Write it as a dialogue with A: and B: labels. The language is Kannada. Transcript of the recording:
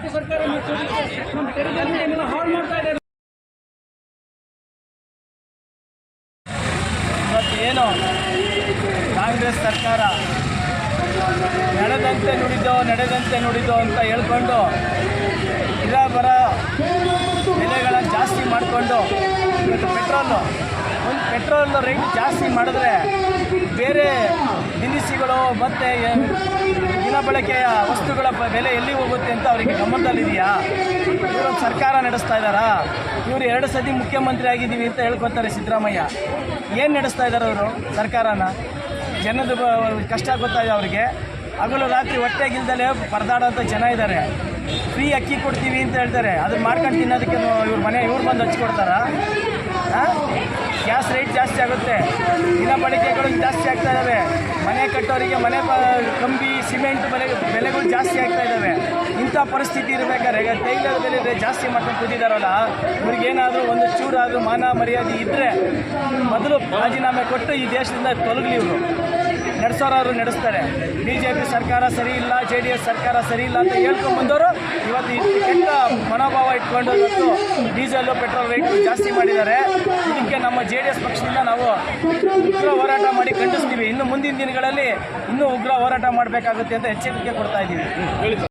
A: ರಾಜ್ಯ ಸರ್ಕಾರ ನಮ್ಮ ತೆರಿಗೆಯನ್ನು ಹಾಳು ಮಾಡ್ತಾ ಇದೆ.
B: ಇವತ್ತೇನು ಕಾಂಗ್ರೆಸ್ ಸರ್ಕಾರ ನಡೆದಂತೆ ನುಡಿದೋ ಅಂತ ಹೇಳ್ಕೊಂಡು ಬರ ಬೆಲೆಗಳನ್ನು ಜಾಸ್ತಿ ಮಾಡಿಕೊಂಡು ಇವತ್ತು ಪೆಟ್ರೋಲ್ ರೇಟ್ ಜಾಸ್ತಿ ಮಾಡಿದ್ರೆ ಬೇರೆ ದಿನಸಿಗಳು ಮತ್ತು ದಿನಬಳಕೆಯ ವಸ್ತುಗಳ ಬೆಲೆ ಎಲ್ಲಿ ಹೋಗುತ್ತೆ ಅಂತ ಅವರಿಗೆ ಗಮನದಲ್ಲಿದೆಯಾ? ಇವರು ಸರ್ಕಾರ ನಡೆಸ್ತಾ ಇದ್ದಾರಾ? ಇವರು 2 ಸತಿ ಮುಖ್ಯಮಂತ್ರಿ ಆಗಿದ್ದೀವಿ ಅಂತ ಹೇಳ್ಕೊತಾರೆ ಸಿದ್ದರಾಮಯ್ಯ. ಏನು ನಡೆಸ್ತಾ ಇದ್ದಾರೆ ಅವರು ಸರ್ಕಾರನ? ಜನದ ಕಷ್ಟ ಗೊತ್ತಾಗಿದೆ ಅವರಿಗೆ. ಹಗಲು ರಾತ್ರಿ ಹೊಟ್ಟೆಗಿಲ್ದಲೇ ಪರದಾಡೋಂಥ ಜನ ಇದ್ದಾರೆ. ಫ್ರೀ ಅಕ್ಕಿ ಕೊಡ್ತೀವಿ ಅಂತ ಹೇಳ್ತಾರೆ, ಅದನ್ನ ಮಾಡ್ಕೊಂಡು ತಿನ್ನೋದಕ್ಕೆ ಇವ್ರು ಬಂದು ಹಚ್ಕೊಡ್ತಾರಾ? ಗ್ಯಾಸ್ ರೇಟ್ ಜಾಸ್ತಿ ಆಗುತ್ತೆ, ದಿನಬಳಕೆಗಳು ಜಾಸ್ತಿ ಆಗ್ತಾ ಇದ್ದಾವೆ, ಮನೆ ಕಟ್ಟೋರಿಗೆ ಮನೆ ಕಂಬಿ ಸಿಮೆಂಟ್ ಬೆಲೆಗಳು ಜಾಸ್ತಿ ಆಗ್ತಾ ಇದ್ದಾವೆ. ಇಂಥ ಪರಿಸ್ಥಿತಿ ಇರಬೇಕಾದ್ರೆ ತೈಲದ ಬೆಲೆ ಜಾಸ್ತಿ ಮಾಡ್ಕೊಂಡು ಕೂತಿದ್ದಾರಲ್ಲ, ಇವ್ರಿಗೇನಾದರೂ ಒಂದು ಚೂರಾದರೂ ಮಾನ ಮರ್ಯಾದೆ ಇದ್ದರೆ ಮೊದಲು ರಾಜೀನಾಮೆ ಕೊಟ್ಟು ಈ ದೇಶದಿಂದ ತೊಲಗಲಿ. ಇವರು ನಡೆಸೋರು ನಡೆಸ್ತಾರೆ. BJP ಸರ್ಕಾರ ಸರಿ ಇಲ್ಲ, JDS ಸರ್ಕಾರ ಸರಿ ಇಲ್ಲ ಅಂತ ಹೇಳ್ಕೊಂಡ್ಬಂದವರು ಇವತ್ತು ಕೆಟ್ಟ ಮನೋಭಾವ ಇಟ್ಕೊಂಡು ಇವತ್ತು ಡೀಸೆಲ್ ಪೆಟ್ರೋಲ್ ರೇಟ್ ಜಾಸ್ತಿ ಮಾಡಿದ್ದಾರೆ. ಇದಕ್ಕೆ ನಮ್ಮ JDS ಪಕ್ಷದಿಂದ ನಾವು ಉಗ್ರ ಹೋರಾಟ ಮಾಡಿ ಖಂಡಿಸ್ತೀವಿ. ಇನ್ನು ಮುಂದಿನ ದಿನಗಳಲ್ಲಿ ಇನ್ನೂ ಉಗ್ರ ಹೋರಾಟ ಮಾಡಬೇಕಾಗುತ್ತೆ ಅಂತ ಎಚ್ಚರಿಕೆ ಕೊಡ್ತಾ ಇದ್ದೀವಿ.